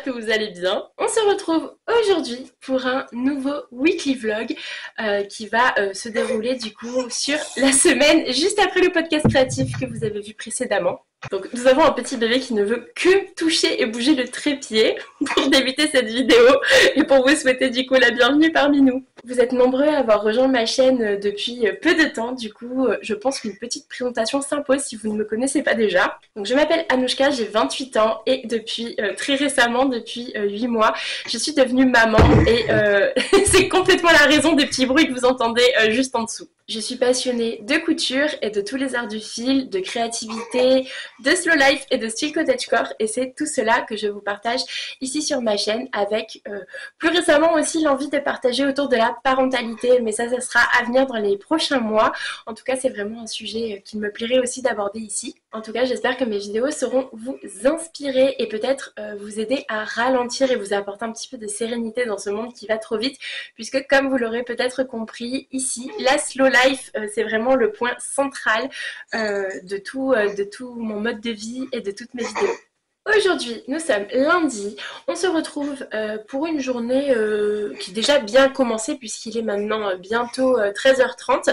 j'espère que vous allez bien. On se retrouve aujourd'hui pour un nouveau weekly vlog qui va se dérouler du coup sur la semaine juste après le podcast créatif que vous avez vu précédemment. Donc nous avons un petit bébé qui ne veut que toucher et bouger le trépied pour débuter cette vidéo et pour vous souhaiter du coup la bienvenue parmi nous. Vous êtes nombreux à avoir rejoint ma chaîne depuis peu de temps, du coup je pense qu'une petite présentation s'impose si vous ne me connaissez pas déjà. Donc je m'appelle Anouchka, j'ai 28 ans et depuis très récemment, depuis 8 mois, je suis devenue maman et c'est complètement la raison des petits bruits que vous entendez juste en dessous. Je suis passionnée de couture et de tous les arts du fil, de créativité, de slow life et de style cottagecore et c'est tout cela que je vous partage ici sur ma chaîne avec plus récemment aussi l'envie de partager autour de la parentalité, mais ça sera à venir dans les prochains mois. En tout cas c'est vraiment un sujet qu'il me plairait aussi d'aborder ici. En tout cas j'espère que mes vidéos sauront vous inspirer et peut-être vous aider à ralentir et vous apporter un petit peu de sérénité dans ce monde qui va trop vite, puisque comme vous l'aurez peut-être compris ici, la slow life c'est vraiment le point central de tout mon mode de vie et de toutes mes vidéos. Aujourd'hui, nous sommes lundi, on se retrouve pour une journée qui est déjà bien commencée puisqu'il est maintenant bientôt 13h30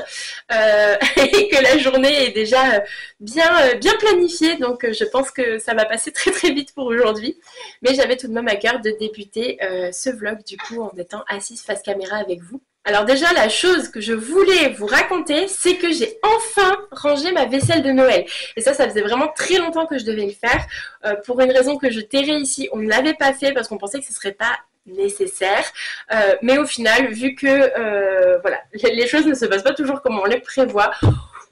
et que la journée est déjà bien planifiée, donc je pense que ça va passer très très vite pour aujourd'hui. Mais j'avais tout de même à cœur de débuter ce vlog du coup en étant assise face caméra avec vous. Alors déjà, la chose que je voulais vous raconter, c'est que j'ai enfin rangé ma vaisselle de Noël. Et ça faisait vraiment très longtemps que je devais le faire. Pour une raison que je tairai ici, on ne l'avait pas fait parce qu'on pensait que ce ne serait pas nécessaire. Mais au final, vu que voilà, les choses ne se passent pas toujours comme on les prévoit,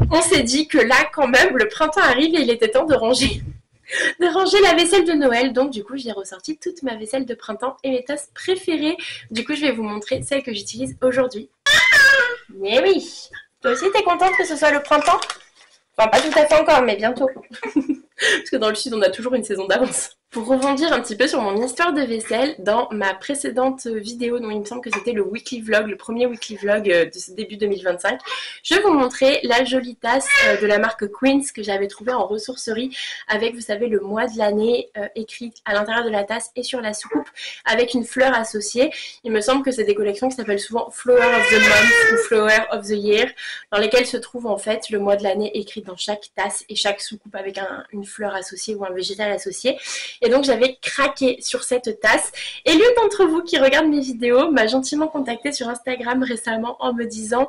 on s'est dit que là, quand même, le printemps arrive et il était temps de ranger la vaisselle de Noël. Donc du coup j'ai ressorti toute ma vaisselle de printemps et mes tasses préférées. Du coup je vais vous montrer celle que j'utilise aujourd'hui. Mais oui, toi aussi t'es contente que ce soit le printemps? Enfin pas tout à fait encore mais bientôt. Parce que dans le sud on a toujours une saison d'avance. Pour rebondir un petit peu sur mon histoire de vaisselle, dans ma précédente vidéo, dont il me semble que c'était le weekly vlog, le premier weekly vlog de ce début 2025, je vous montrais la jolie tasse de la marque Queens que j'avais trouvée en ressourcerie avec, vous savez, le mois de l'année écrit à l'intérieur de la tasse et sur la soucoupe avec une fleur associée. Il me semble que c'est des collections qui s'appellent souvent Flower of the Month ou Flower of the Year, dans lesquelles se trouve en fait le mois de l'année écrit dans chaque tasse et chaque soucoupe avec une fleur associée ou un végétal associé. Et donc j'avais craqué sur cette tasse et l'une d'entre vous qui regarde mes vidéos m'a gentiment contactée sur Instagram récemment en me disant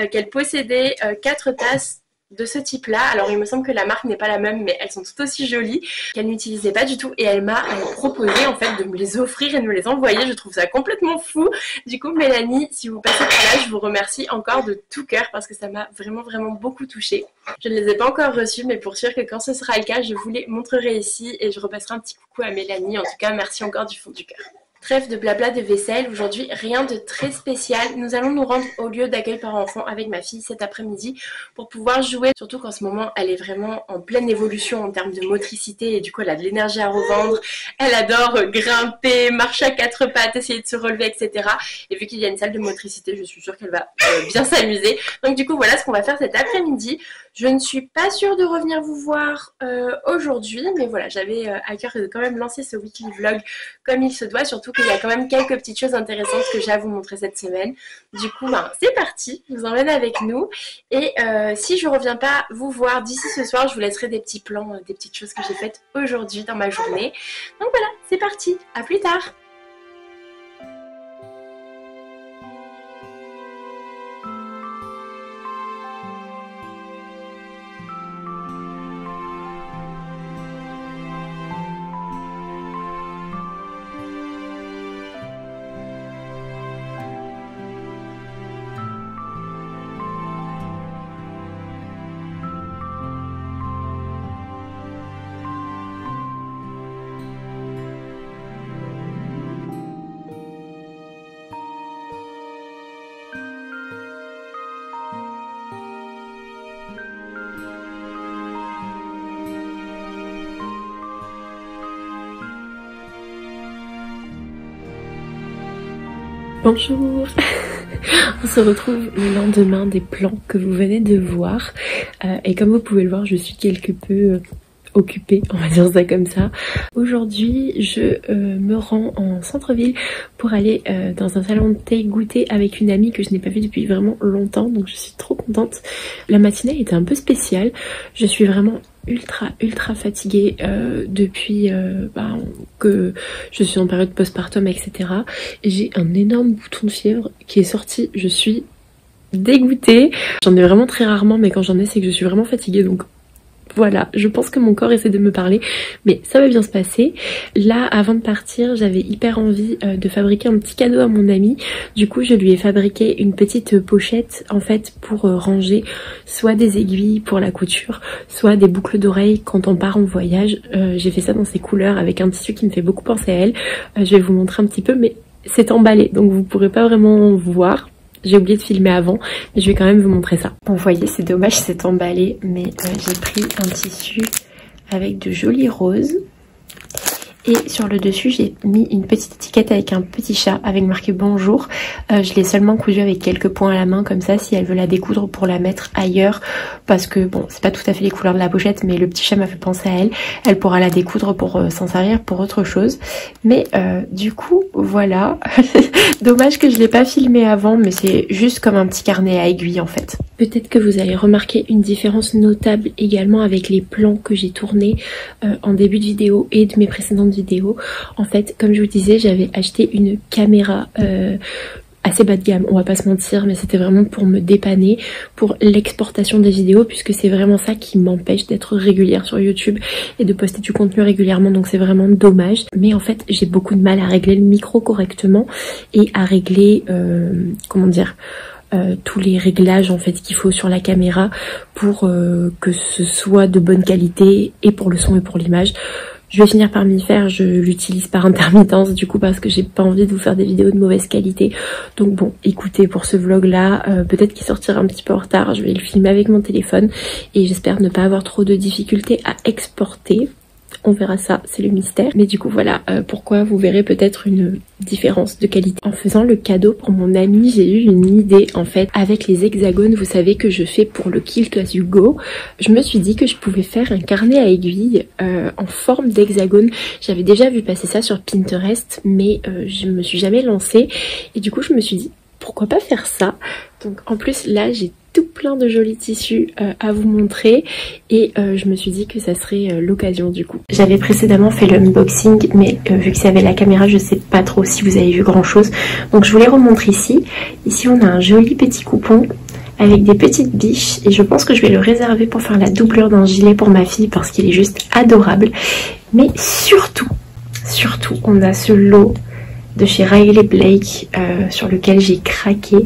qu'elle possédait 4 tasses de ce type là. Alors il me semble que la marque n'est pas la même mais elles sont toutes aussi jolies, qu'elle n'utilisait pas du tout et elle m'a proposé en fait de me les offrir et de me les envoyer. Je trouve ça complètement fou. Du coup Mélanie, si vous passez par là, je vous remercie encore de tout cœur parce que ça m'a vraiment beaucoup touchée. Je ne les ai pas encore reçues mais pour sûr que quand ce sera le cas je vous les montrerai ici et je repasserai un petit coucou à Mélanie. En tout cas merci encore du fond du cœur. Trêve de blabla de vaisselle, aujourd'hui rien de très spécial. Nous allons nous rendre au lieu d'accueil par enfant avec ma fille cet après-midi pour pouvoir jouer. Surtout qu'en ce moment elle est vraiment en pleine évolution en termes de motricité et du coup elle a de l'énergie à revendre. Elle adore grimper, marcher à 4 pattes, essayer de se relever, etc. Et vu qu'il y a une salle de motricité, je suis sûre qu'elle va bien s'amuser. Donc du coup voilà ce qu'on va faire cet après-midi. Je ne suis pas sûre de revenir vous voir aujourd'hui, mais voilà, j'avais à cœur de quand même lancer ce weekly vlog comme il se doit, surtout qu'il y a quand même quelques petites choses intéressantes que j'ai à vous montrer cette semaine. Du coup, c'est parti, je vous emmène avec nous. Et si je ne reviens pas vous voir d'ici ce soir, je vous laisserai des petits plans, des petites choses que j'ai faites aujourd'hui dans ma journée. Donc voilà, c'est parti, à plus tard. Bonjour. On se retrouve le lendemain des plans que vous venez de voir et comme vous pouvez le voir je suis quelque peu occupée, on va dire ça comme ça. Aujourd'hui, je me rends en centre-ville pour aller dans un salon de thé goûter avec une amie que je n'ai pas vue depuis vraiment longtemps, donc je suis trop contente. La matinée était un peu spéciale, je suis vraiment ultra fatiguée depuis que je suis en période postpartum, etc. J'ai un énorme bouton de fièvre qui est sorti, je suis dégoûtée. J'en ai vraiment très rarement, mais quand j'en ai c'est que je suis vraiment fatiguée, donc voilà, je pense que mon corps essaie de me parler, mais ça va bien se passer. Là, avant de partir, j'avais hyper envie de fabriquer un petit cadeau à mon ami. Du coup, je lui ai fabriqué une petite pochette, en fait, pour ranger soit des aiguilles pour la couture, soit des boucles d'oreilles quand on part en voyage. J'ai fait ça dans ces couleurs avec un tissu qui me fait beaucoup penser à elle. Je vais vous montrer un petit peu, mais c'est emballé, donc vous pourrez pas vraiment voir. J'ai oublié de filmer avant, mais je vais quand même vous montrer ça. Bon, vous voyez, c'est dommage, c'est emballé, mais j'ai pris un tissu avec de jolis roses. Et sur le dessus, j'ai mis une petite étiquette avec un petit chat avec marqué bonjour. Je l'ai seulement cousu avec quelques points à la main, comme ça, si elle veut la découdre pour la mettre ailleurs. Parce que, bon, c'est pas tout à fait les couleurs de la pochette, mais le petit chat m'a fait penser à elle. Elle pourra la découdre pour s'en servir pour autre chose. Mais du coup, voilà. Dommage que je l'ai pas filmé avant, mais c'est juste comme un petit carnet à aiguilles en fait. Peut-être que vous allez remarquer une différence notable également avec les plans que j'ai tournés en début de vidéo et de mes précédentes vidéos. En fait, comme je vous disais, j'avais acheté une caméra assez bas de gamme, on va pas se mentir, mais c'était vraiment pour me dépanner pour l'exportation des vidéos, puisque c'est vraiment ça qui m'empêche d'être régulière sur YouTube et de poster du contenu régulièrement, donc c'est vraiment dommage. Mais en fait, j'ai beaucoup de mal à régler le micro correctement et à régler, comment dire, tous les réglages en fait qu'il faut sur la caméra pour que ce soit de bonne qualité et pour le son et pour l'image. Je vais finir par m'y faire, je l'utilise par intermittence du coup parce que j'ai pas envie de vous faire des vidéos de mauvaise qualité. Donc bon, écoutez, pour ce vlog là, peut-être qu'il sortira un petit peu en retard, je vais le filmer avec mon téléphone et j'espère ne pas avoir trop de difficultés à exporter. On verra ça, c'est le mystère. Mais du coup voilà pourquoi vous verrez peut-être une différence de qualité. En faisant le cadeau pour mon ami, j'ai eu une idée en fait. Avec les hexagones, vous savez que je fais pour le Kilt As You Go, je me suis dit que je pouvais faire un carnet à aiguilles en forme d'hexagone. J'avais déjà vu passer ça sur Pinterest, mais je me suis jamais lancée. Et du coup je me suis dit pourquoi pas faire ça. Donc en plus là j'ai tout plein de jolis tissus à vous montrer et je me suis dit que ça serait l'occasion du coup. J'avais précédemment fait l'unboxing mais vu que c'est avec la caméra je sais pas trop si vous avez vu grand chose, donc je vous les remontre ici. Ici on a un joli petit coupon avec des petites biches et je pense que je vais le réserver pour faire la doublure d'un gilet pour ma fille parce qu'il est juste adorable. Mais surtout on a ce lot de chez Riley Blake sur lequel j'ai craqué,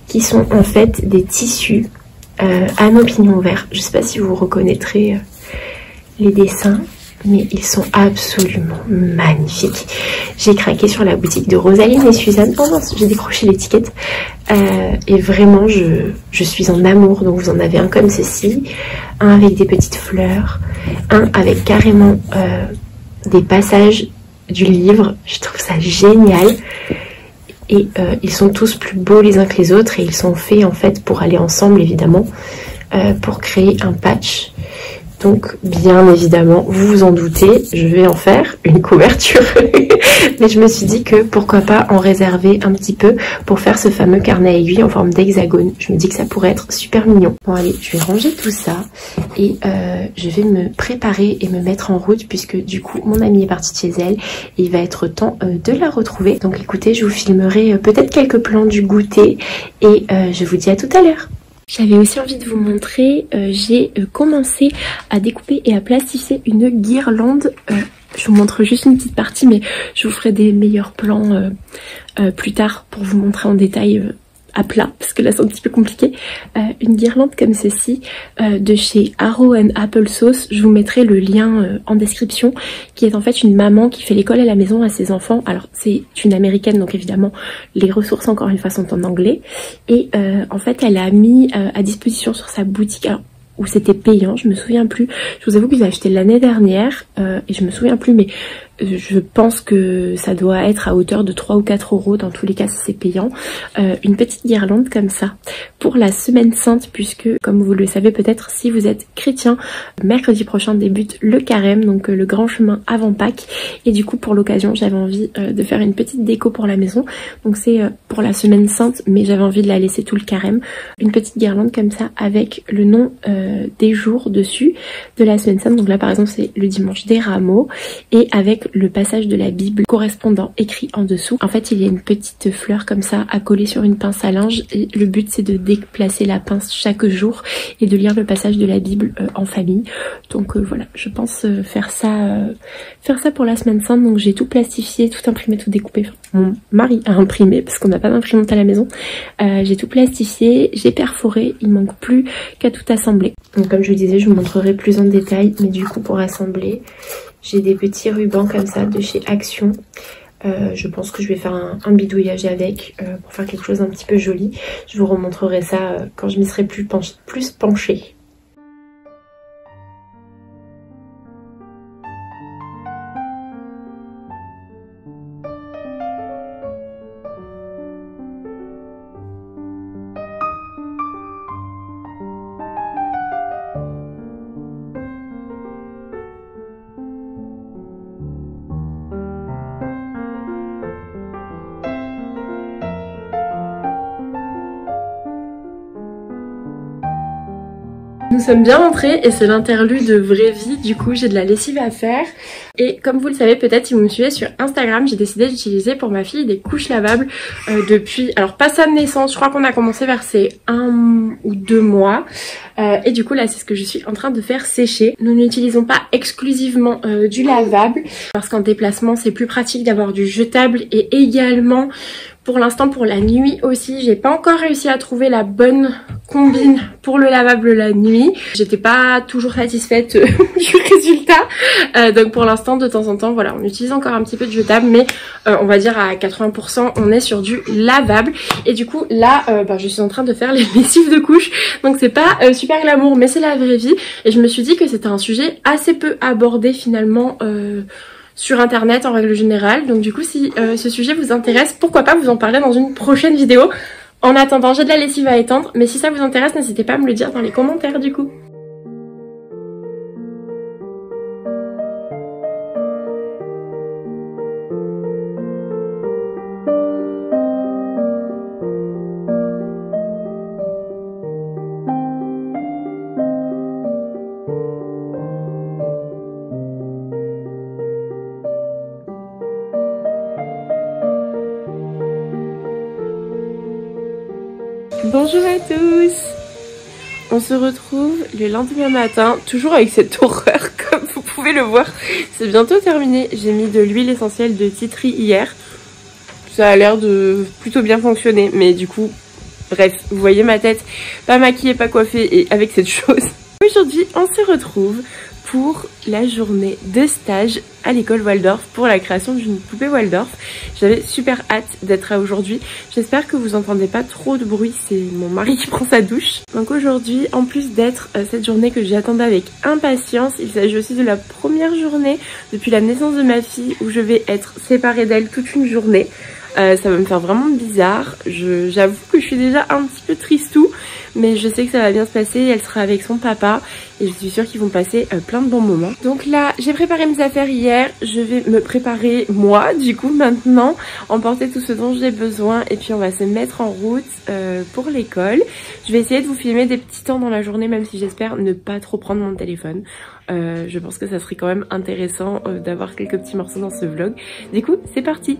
qui sont en fait des tissus à nos pignons verts. Je sais pas si vous reconnaîtrez les dessins, mais ils sont absolument magnifiques. J'ai craqué sur la boutique de Rosaline et Suzanne. Oh mince, j'ai décroché l'étiquette. Et vraiment, je suis en amour. Donc vous en avez un comme ceci, un avec des petites fleurs, un avec carrément des passages du livre. Je trouve ça génial. Et ils sont tous plus beaux les uns que les autres et ils sont faits en fait pour aller ensemble évidemment, pour créer un patch. Donc bien évidemment, vous vous en doutez, je vais en faire une couverture. Mais je me suis dit que pourquoi pas en réserver un petit peu pour faire ce fameux carnet à aiguilles en forme d'hexagone. Je me dis que ça pourrait être super mignon. Bon allez, je vais ranger tout ça et je vais me préparer et me mettre en route puisque du coup mon amie est partie de chez elle et il va être temps de la retrouver. Donc écoutez, je vous filmerai peut-être quelques plans du goûter et je vous dis à tout à l'heure. J'avais aussi envie de vous montrer, j'ai commencé à découper et à plastifier une guirlande. Je vous montre juste une petite partie, mais je vous ferai des meilleurs plans plus tard pour vous montrer en détail à plat, parce que là c'est un petit peu compliqué. Une guirlande comme ceci de chez Arrow and Applesauce, je vous mettrai le lien en description, qui est en fait une maman qui fait l'école à la maison à ses enfants. Alors c'est une américaine, donc évidemment les ressources encore une fois sont en anglais, et en fait elle a mis à disposition sur sa boutique, alors, où c'était payant, je me souviens plus, je vous avoue que j'ai acheté l'année dernière et je me souviens plus, mais Je pense que ça doit être à hauteur de 3 ou 4 euros, dans tous les cas si c'est payant. Une petite guirlande comme ça pour la semaine sainte, puisque comme vous le savez peut-être si vous êtes chrétien, mercredi prochain débute le carême, donc le grand chemin avant Pâques, et du coup pour l'occasion j'avais envie de faire une petite déco pour la maison. Donc c'est pour la semaine sainte, mais j'avais envie de la laisser tout le carême. Une petite guirlande comme ça avec le nom des jours dessus de la semaine sainte. Donc là par exemple c'est le dimanche des rameaux, et avec le passage de la Bible correspondant écrit en dessous. En fait il y a une petite fleur comme ça à coller sur une pince à linge, et le but c'est de déplacer la pince chaque jour et de lire le passage de la Bible en famille. Donc voilà, je pense faire ça pour la semaine sainte. Donc j'ai tout plastifié, tout imprimé, tout découpé. Enfin, mon mari a imprimé parce qu'on n'a pas d'imprimante à la maison. J'ai tout plastifié, j'ai perforé, il manque plus qu'à tout assembler. Donc comme je vous disais, je vous montrerai plus en détail, mais du coup pour assembler, j'ai des petits rubans comme ça de chez Action. Je pense que je vais faire un bidouillage avec pour faire quelque chose d'un petit peu joli. Je vous remontrerai ça quand je m'y serai plus penchée. Nous sommes bien rentrés et c'est l'interlude de vraie vie, du coup j'ai de la lessive à faire. Et comme vous le savez peut-être si vous me suivez sur Instagram, j'ai décidé d'utiliser pour ma fille des couches lavables depuis, alors pas sa naissance, je crois qu'on a commencé vers ses 1 ou 2 mois. Et du coup là c'est ce que je suis en train de faire sécher. Nous n'utilisons pas exclusivement du lavable parce qu'en déplacement c'est plus pratique d'avoir du jetable, et également pour l'instant pour la nuit aussi, j'ai pas encore réussi à trouver la bonne combine pour le lavable la nuit. J'étais pas toujours satisfaite du résultat. Donc pour l'instant de temps en temps voilà, on utilise encore un petit peu de jetable, mais on va dire à 80% on est sur du lavable. Et du coup là je suis en train de faire les lessives de couches. Donc c'est pas super glamour, mais c'est la vraie vie. Et je me suis dit que c'était un sujet assez peu abordé finalement sur internet en règle générale. Donc du coup si ce sujet vous intéresse, pourquoi pas vous en parler dans une prochaine vidéo. En attendant, j'ai de la lessive à étendre, mais si ça vous intéresse, n'hésitez pas à me le dire dans les commentaires du coup. Bonjour à tous! On se retrouve le lendemain matin, toujours avec cette horreur comme vous pouvez le voir. C'est bientôt terminé, j'ai mis de l'huile essentielle de tea tree hier. Ça a l'air de plutôt bien fonctionner, mais du coup, bref, vous voyez ma tête, pas maquillée, pas coiffée et avec cette chose. Aujourd'hui, on se retrouve pour la journée de stage à l'école Waldorf pour la création d'une poupée Waldorf. J'avais super hâte d'être là aujourd'hui. J'espère que vous entendez pas trop de bruit, c'est mon mari qui prend sa douche. Donc aujourd'hui, en plus d'être cette journée que j'attendais avec impatience, il s'agit aussi de la première journée depuis la naissance de ma fille où je vais être séparée d'elle toute une journée. Ça va me faire vraiment bizarre. J'avoue que je suis déjà un petit peu tristou, mais je sais que ça va bien se passer. Elle sera avec son papa et je suis sûre qu'ils vont passer plein de bons moments. Donc là, j'ai préparé mes affaires hier. Je vais me préparer moi, du coup, maintenant, emporter tout ce dont j'ai besoin et puis on va se mettre en route pour l'école. Je vais essayer de vous filmer des petits temps dans la journée, même si j'espère ne pas trop prendre mon téléphone. Je pense que ça serait quand même intéressant d'avoir quelques petits morceaux dans ce vlog. Du coup, c'est parti!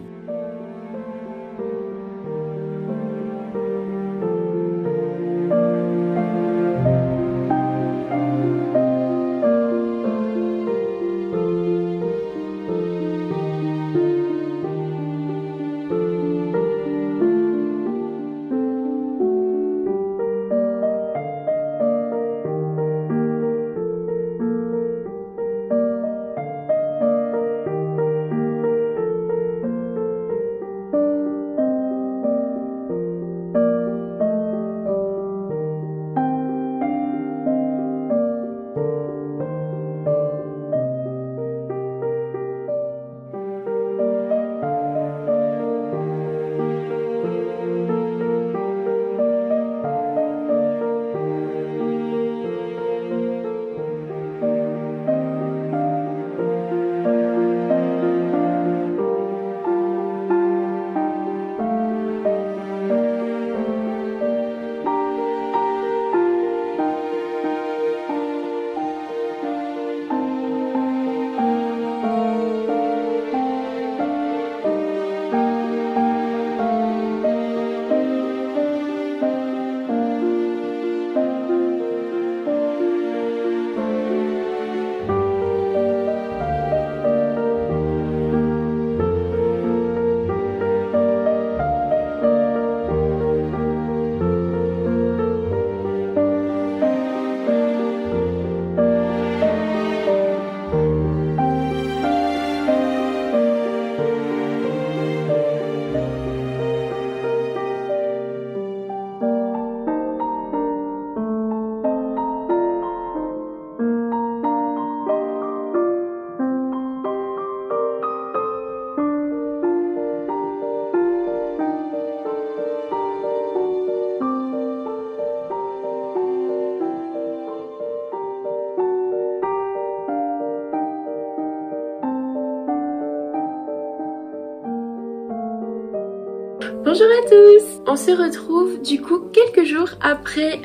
Bonjour à tous! On se retrouve du coup quelques jours après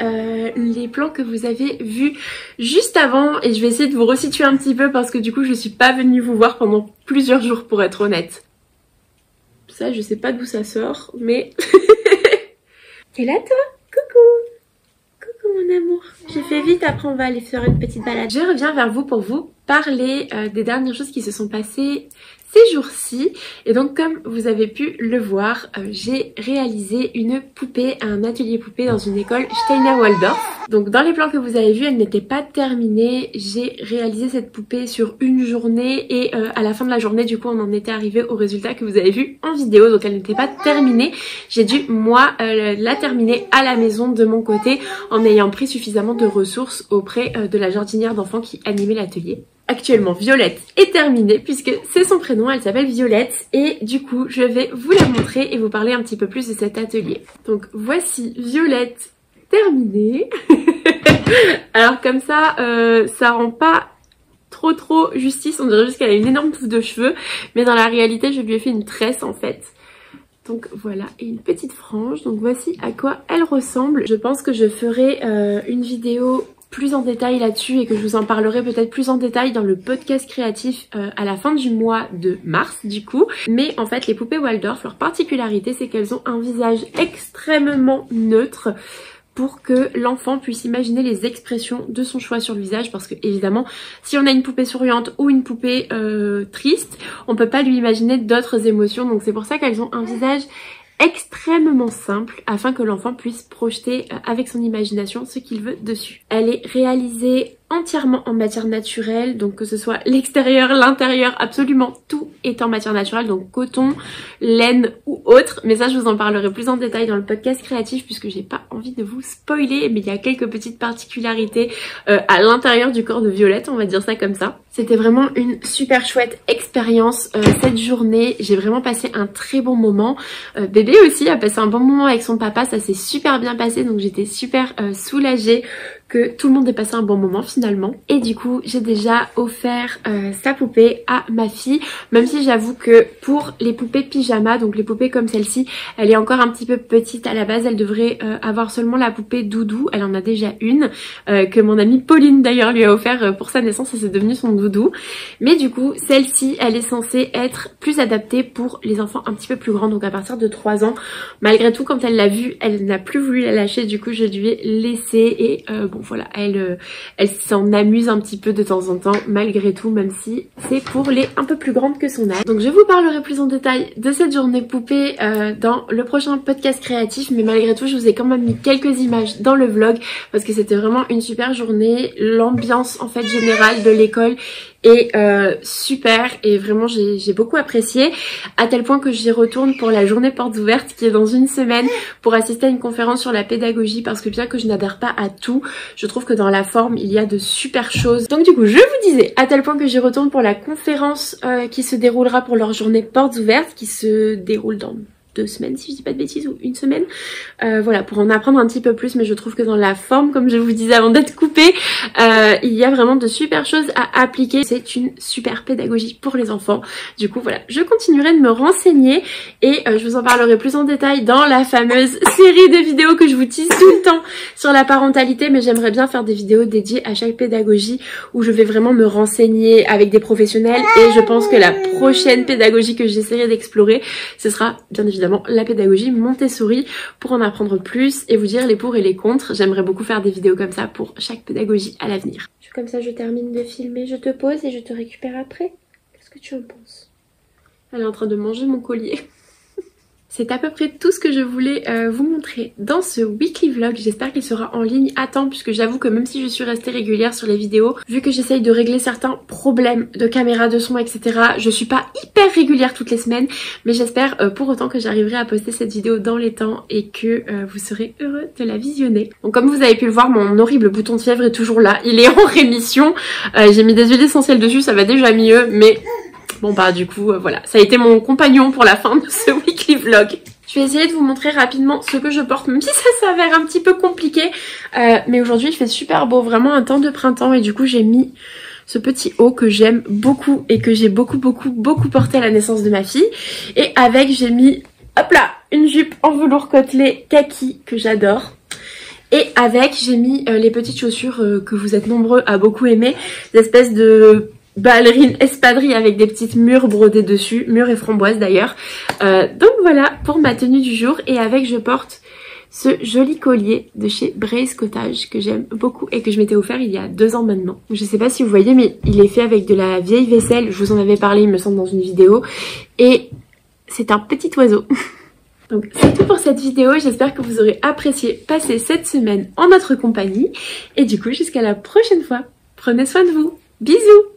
les plans que vous avez vus juste avant et je vais essayer de vous resituer un petit peu parce que du coup je suis pas venue vous voir pendant plusieurs jours pour être honnête. Ça je sais pas d'où ça sort mais... T'es là toi? Coucou! Coucou mon amour! J'ai fait vite, après on va aller faire une petite balade. Je reviens vers vous pour vous parler des dernières choses qui se sont passées ces jours-ci. Et donc comme vous avez pu le voir, j'ai réalisé une poupée, un atelier poupée dans une école Steiner Waldorf. Donc dans les plans que vous avez vus, elle n'était pas terminée. J'ai réalisé cette poupée sur une journée et à la fin de la journée du coup on en était arrivé au résultat que vous avez vu en vidéo. Donc elle n'était pas terminée. J'ai dû moi la terminer à la maison de mon côté en ayant pris suffisamment de ressources auprès de la jardinière d'enfants qui animait l'atelier. Actuellement, Violette est terminée puisque c'est son prénom, elle s'appelle Violette et du coup je vais vous la montrer et vous parler un petit peu plus de cet atelier. Donc voici Violette terminée. Alors comme ça, ça rend pas trop justice, on dirait juste qu'elle a une énorme touffe de cheveux, mais dans la réalité je lui ai fait une tresse en fait. Donc voilà, et une petite frange, donc voici à quoi elle ressemble. Je pense que je ferai une vidéo plus en détail là-dessus et que je vous en parlerai peut-être plus en détail dans le podcast créatif à la fin du mois de mars du coup. Mais en fait les poupées Waldorf, leur particularité c'est qu'elles ont un visage extrêmement neutre pour que l'enfant puisse imaginer les expressions de son choix sur le visage parce que évidemment si on a une poupée souriante ou une poupée triste, on peut pas lui imaginer d'autres émotions, donc c'est pour ça qu'elles ont un visage extrêmement simple afin que l'enfant puisse projeter avec son imagination ce qu'il veut dessus. Elle est réalisée entièrement en matière naturelle, donc que ce soit l'extérieur, l'intérieur, absolument tout est en matière naturelle, donc coton, laine ou autre, mais ça je vous en parlerai plus en détail dans le podcast créatif puisque j'ai pas envie de vous spoiler, mais il y a quelques petites particularités à l'intérieur du corps de Violette, on va dire ça comme ça. C'était vraiment une super chouette expérience cette journée, j'ai vraiment passé un très bon moment. Bébé aussi a passé un bon moment avec son papa, ça s'est super bien passé, donc j'étais super soulagée que tout le monde ait passé un bon moment finalement. Et du coup j'ai déjà offert sa poupée à ma fille, même si j'avoue que pour les poupées pyjama, donc les poupées comme celle-ci, elle est encore un petit peu petite à la base, elle devrait avoir seulement la poupée doudou, elle en a déjà une que mon amie Pauline d'ailleurs lui a offert pour sa naissance et c'est devenu son doudou. Mais du coup celle-ci elle est censée être plus adaptée pour les enfants un petit peu plus grands, donc à partir de 3 ans. Malgré tout quand elle l'a vue, elle n'a plus voulu la lâcher, du coup je lui ai laissé et bon voilà, elle s'en amuse un petit peu de temps en temps malgré tout, même si c'est pour les un peu plus grandes que son âge. Donc je vous parlerai plus en détail de cette journée poupée dans le prochain podcast créatif, mais malgré tout je vous ai quand même mis quelques images dans le vlog parce que c'était vraiment une super journée. L'ambiance en fait générale de l'école est super et vraiment j'ai beaucoup apprécié, à tel point que j'y retourne pour la journée portes ouvertes qui est dans une semaine pour assister à une conférence sur la pédagogie parce que bien que je n'adhère pas à tout, je trouve que dans la forme il y a de super choses. Donc du coup je vous disais, à tel point que j'y retourne pour la conférence qui se déroulera pour leur journée portes ouvertes qui se déroule dans 2 semaines si je dis pas de bêtises, ou 1 semaine, voilà, pour en apprendre un petit peu plus, mais je trouve que dans la forme, comme je vous disais avant d'être coupée, il y a vraiment de super choses à appliquer. C'est une super pédagogie pour les enfants. Du coup voilà, je continuerai de me renseigner et je vous en parlerai plus en détail dans la fameuse série de vidéos que je vous tease tout le temps sur la parentalité, mais j'aimerais bien faire des vidéos dédiées à chaque pédagogie où je vais vraiment me renseigner avec des professionnels, et je pense que la prochaine pédagogie que j'essaierai d'explorer, ce sera bien évidemment la pédagogie Montessori pour en apprendre plus et vous dire les pour et les contre. J'aimerais beaucoup faire des vidéos comme ça pour chaque pédagogie à l'avenir. Comme ça je termine de filmer, je te pose et je te récupère après. Qu'est-ce que tu en penses? Elle est en train de manger mon collier. C'est à peu près tout ce que je voulais vous montrer dans ce weekly vlog. J'espère qu'il sera en ligne à temps puisque j'avoue que même si je suis restée régulière sur les vidéos, vu que j'essaye de régler certains problèmes de caméra, de son, etc. je suis pas hyper régulière toutes les semaines, mais j'espère pour autant que j'arriverai à poster cette vidéo dans les temps et que vous serez heureux de la visionner. Donc comme vous avez pu le voir, mon horrible bouton de fièvre est toujours là, il est en rémission. J'ai mis des huiles essentielles dessus, ça va déjà mieux, mais... bon bah du coup voilà, ça a été mon compagnon pour la fin de ce weekly vlog. Je vais essayer de vous montrer rapidement ce que je porte, même si ça s'avère un petit peu compliqué. Mais aujourd'hui il fait super beau, vraiment un temps de printemps, et du coup j'ai mis ce petit haut que j'aime beaucoup et que j'ai beaucoup porté à la naissance de ma fille. Et avec j'ai mis, hop là, une jupe en velours côtelé kaki que j'adore. Et avec, j'ai mis les petites chaussures que vous êtes nombreux à beaucoup aimer, des espèces de ballerines espadrilles avec des petites mûres brodées dessus, mûres et framboises d'ailleurs. Donc voilà pour ma tenue du jour, et avec je porte ce joli collier de chez Brace Cottage que j'aime beaucoup et que je m'étais offert il y a 2 ans maintenant. Je sais pas si vous voyez, mais il est fait avec de la vieille vaisselle, je vous en avais parlé il me semble dans une vidéo, et c'est un petit oiseau. Donc c'est tout pour cette vidéo, j'espère que vous aurez apprécié passer cette semaine en notre compagnie. Et du coup jusqu'à la prochaine fois, prenez soin de vous, bisous.